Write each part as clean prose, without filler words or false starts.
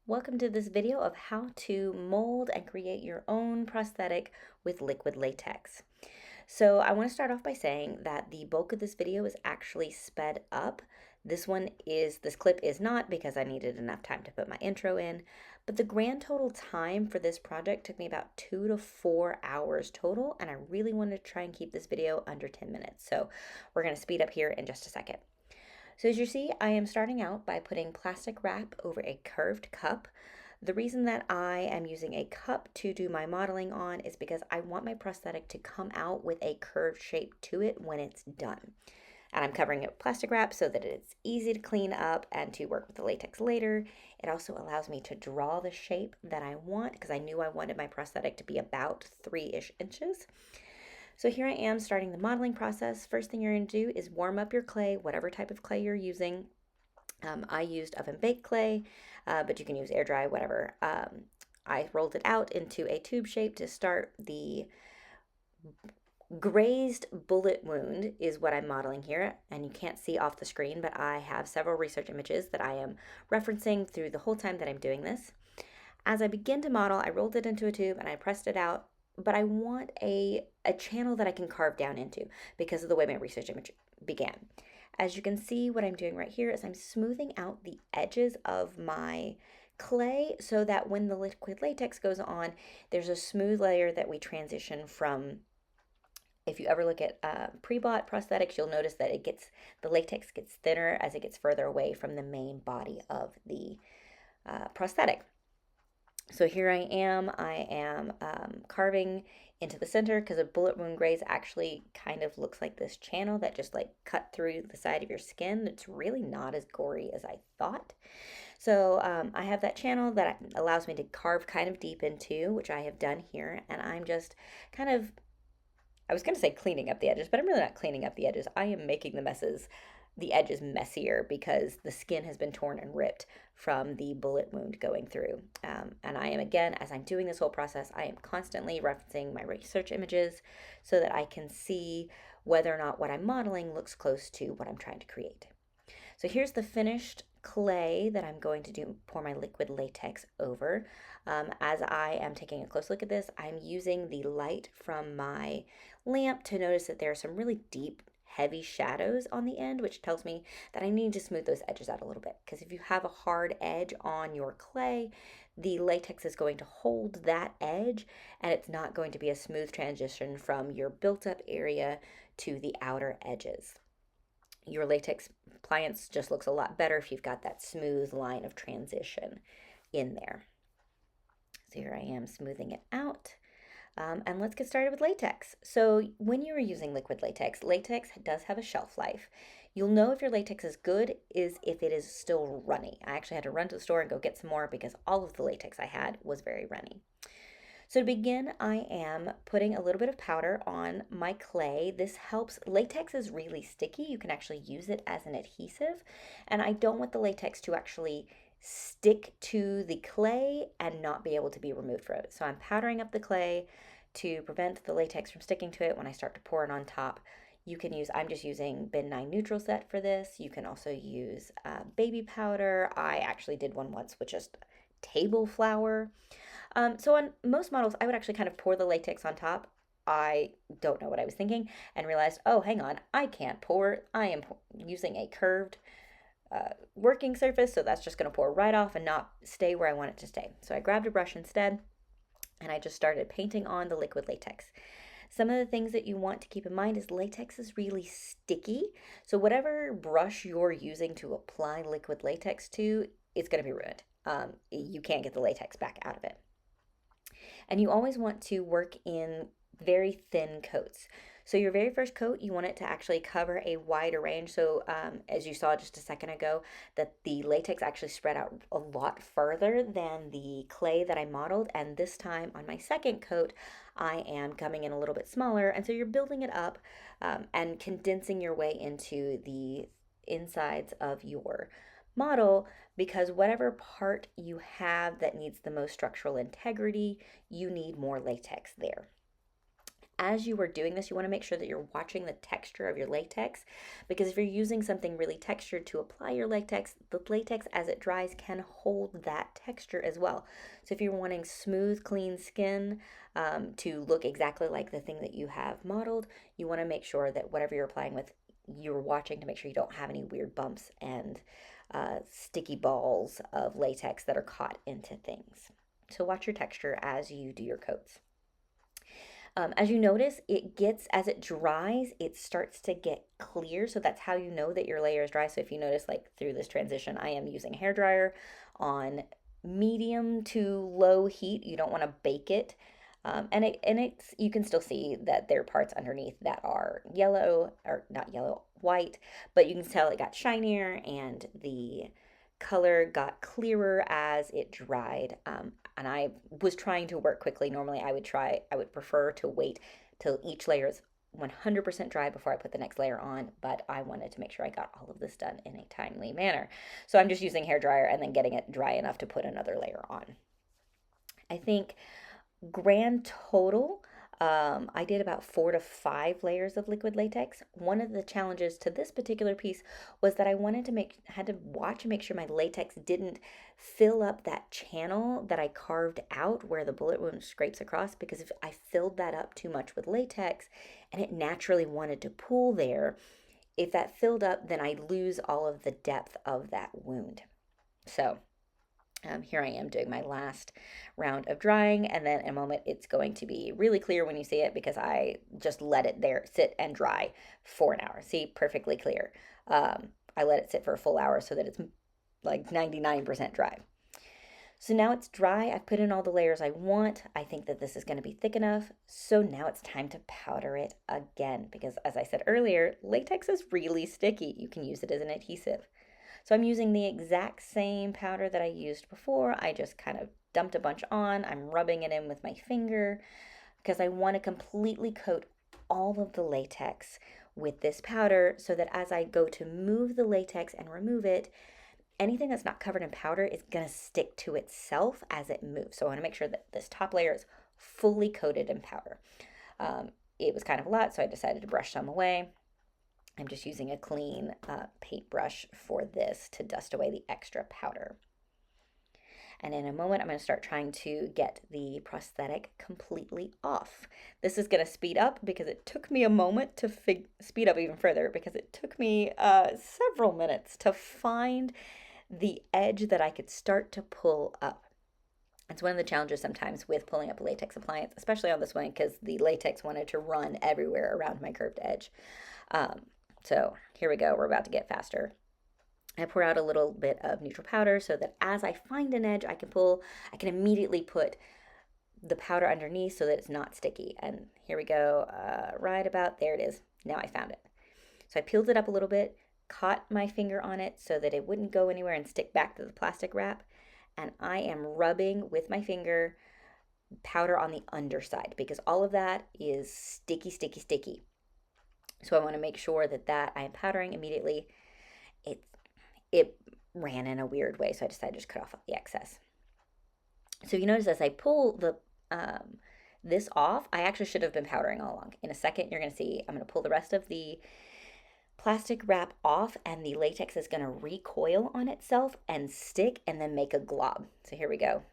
Welcome to this video of how to mold and create your own prosthetic with liquid latex. So I want to start off by saying that the bulk of this video is actually sped up. This clip is not because I needed enough time to put my intro in, but the grand total time for this project took me about 2 to 4 hours total, and I really wanted to try and keep this video under 10 minutes. So we're going to speed up here in just a second. So as you see, I am starting out by putting plastic wrap over a curved cup. The reason that I am using a cup to do my modeling on is because I want my prosthetic to come out with a curved shape to it when it's done. And I'm covering it with plastic wrap so that it's easy to clean up and to work with the latex later. It also allows me to draw the shape that I want because I knew I wanted my prosthetic to be about 3-ish inches. So here I am starting the modeling process. First thing you're going to do is warm up your clay, whatever type of clay you're using. I used oven baked clay, but you can use air dry, whatever. I rolled it out into a tube shape to start. The grazed bullet wound is what I'm modeling here, and you can't see off the screen, but I have several research images that I am referencing through the whole time that I'm doing this. As I begin to model, I rolled it into a tube and I pressed it out, but I want a channel that I can carve down into because of the way my research image began. As you can see, what I'm doing right here is I'm smoothing out the edges of my clay so that when the liquid latex goes on, there's a smooth layer that we transition from. If you ever look at pre-bought prosthetics, you'll notice that the latex gets thinner as it gets further away from the main body of the prosthetic. So here I am carving into the center because a bullet wound graze actually kind of looks like this channel that just like cut through the side of your skin. It's really not as gory as I thought. So I have that channel that allows me to carve kind of deep into, which I have done here. And I'm just kind of, I was going to say cleaning up the edges, but I'm really not cleaning up the edges. I am making the edges messier because the skin has been torn and ripped from the bullet wound going through. And I am, again, as I'm doing this whole process, I am constantly referencing my research images so that I can see whether or not what I'm modeling looks close to what I'm trying to create. So here's the finished clay that I'm going to pour my liquid latex over. As I am taking a close look at this, I'm using the light from my lamp to notice that there are some really deep heavy shadows on the end, which tells me that I need to smooth those edges out a little bit. Because if you have a hard edge on your clay, the latex is going to hold that edge and it's not going to be a smooth transition from your built up area to the outer edges. Your latex appliance just looks a lot better if you've got that smooth line of transition in there. So here I am smoothing it out. And let's get started with latex. So when you are using liquid latex, latex does have a shelf life. You'll know if your latex is good is if it is still runny. I actually had to run to the store and go get some more because all of the latex I had was very runny. So to begin, I am putting a little bit of powder on my clay. This helps. Latex is really sticky. You can actually use it as an adhesive, and I don't want the latex to actually stick to the clay and not be able to be removed from it. So I'm powdering up the clay to prevent the latex from sticking to it when I start to pour it on top. I'm just using Bin 9 neutral set for this. You can also use baby powder. I actually did one once with just table flour. So on most models, I would actually kind of pour the latex on top. I don't know what I was thinking and realized, oh, hang on, I can't pour. I am using a curved working surface, so that's just going to pour right off and not stay where I want it to stay. So I grabbed a brush instead, and I just started painting on the liquid latex. Some of the things that you want to keep in mind is latex is really sticky. So whatever brush you're using to apply liquid latex to, it's going to be ruined. You can't get the latex back out of it. And you always want to work in very thin coats. So your very first coat, you want it to actually cover a wider range. So as you saw just a second ago, that the latex actually spread out a lot further than the clay that I modeled. And this time on my second coat, I am coming in a little bit smaller. And so you're building it up and condensing your way into the insides of your model, because whatever part you have that needs the most structural integrity, you need more latex there. As you are doing this, you want to make sure that you're watching the texture of your latex, because if you're using something really textured to apply your latex, the latex as it dries can hold that texture as well. So if you're wanting smooth, clean skin to look exactly like the thing that you have modeled, you want to make sure that whatever you're applying with, you're watching to make sure you don't have any weird bumps and sticky balls of latex that are caught into things. So watch your texture as you do your coats. As you notice, as it dries, it starts to get clear. So that's how you know that your layer is dry. So if you notice, like through this transition, I am using a hairdryer on medium to low heat. You don't want to bake it. And you can still see that there are parts underneath that are yellow, or not yellow, white, but you can tell it got shinier and the color got clearer as it dried. And I was trying to work quickly. Normally I would prefer to wait till each layer is 100% dry before I put the next layer on, but I wanted to make sure I got all of this done in a timely manner. So I'm just using hair dryer and then getting it dry enough to put another layer on. I think grand total, I did about 4 to 5 layers of liquid latex. One of the challenges to this particular piece was that had to watch and make sure my latex didn't fill up that channel that I carved out where the bullet wound scrapes across, because if I filled that up too much with latex and it naturally wanted to pool there, if that filled up, then I lose all of the depth of that wound. So here I am doing my last round of drying, and then in a moment it's going to be really clear when you see it, because I just let it there sit and dry for an hour. See, perfectly clear. I let it sit for a full hour so that it's like 99% dry. So now it's dry. I've put in all the layers I want. I think that this is going to be thick enough. So now it's time to powder it again, because as I said earlier, latex is really sticky. You can use it as an adhesive. So I'm using the exact same powder that I used before. I just kind of dumped a bunch on. I'm rubbing it in with my finger because I want to completely coat all of the latex with this powder, so that as I go to move the latex and remove it, anything that's not covered in powder is going to stick to itself as it moves. So I want to make sure that this top layer is fully coated in powder. It was kind of a lot, so I decided to brush some away. I'm just using a clean paintbrush for this to dust away the extra powder. And in a moment, I'm going to start trying to get the prosthetic completely off. This is going to speed up because it took me a moment to speed up even further, because it took me several minutes to find the edge that I could start to pull up. It's one of the challenges sometimes with pulling up a latex appliance, especially on this one, because the latex wanted to run everywhere around my curved edge. So here we go. We're about to get faster. I pour out a little bit of neutral powder so that as I find an edge I can immediately put the powder underneath so that it's not sticky. And here we go, right about there it is. Now I found it. So I peeled it up a little bit, caught my finger on it so that it wouldn't go anywhere and stick back to the plastic wrap. And I am rubbing with my finger powder on the underside, because all of that is sticky, sticky, sticky. So I want to make sure that I am powdering immediately. It ran in a weird way, so I decided to just cut off the excess. So you notice as I pull this off, I actually should have been powdering all along. In a second, you're going to see I'm going to pull the rest of the plastic wrap off, and the latex is going to recoil on itself and stick and then make a glob. So here we go.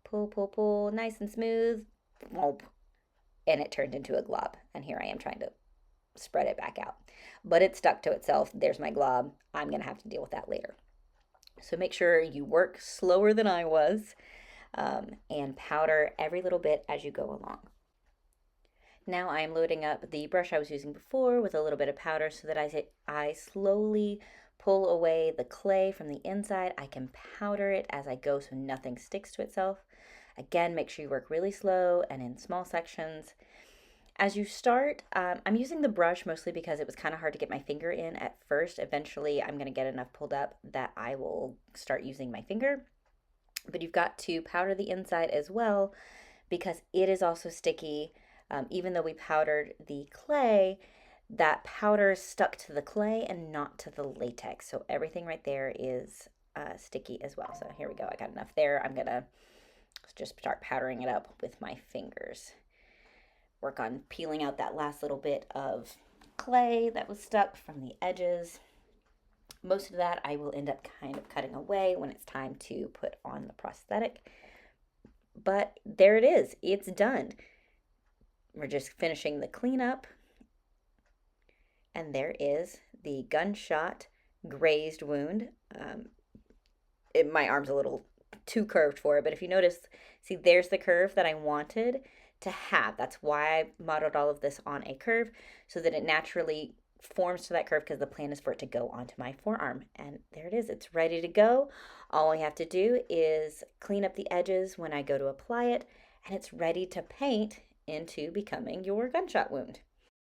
Pull, pull, pull, nice and smooth. And it turned into a glob. And here I am trying to spread it back out. But it stuck to itself. There's my glob. I'm going to have to deal with that later. So make sure you work slower than I was, and powder every little bit as you go along. Now I am loading up the brush I was using before with a little bit of powder so that I slowly pull away the clay from the inside. I can powder it as I go so nothing sticks to itself. Again, make sure you work really slow and in small sections. As you start, I'm using the brush mostly because it was kind of hard to get my finger in at first. Eventually, I'm going to get enough pulled up that I will start using my finger. But you've got to powder the inside as well, because it is also sticky. Even though we powdered the clay, that powder stuck to the clay and not to the latex. So everything right there is sticky as well. So here we go. I got enough there. I'm going to just start powdering it up with my fingers. work on peeling out that last little bit of clay that was stuck from the edges. Most of that I will end up kind of cutting away when it's time to put on the prosthetic. But there it is, it's done. We're just finishing the cleanup. And there is the gunshot grazed wound. My arm's a little too curved for it, but if you notice, see, there's the curve that I wanted to have. That's why I modeled all of this on a curve, so that it naturally forms to that curve, because the plan is for it to go onto my forearm. And there it is, it's ready to go. All I have to do is clean up the edges when I go to apply it, and it's ready to paint into becoming your gunshot wound.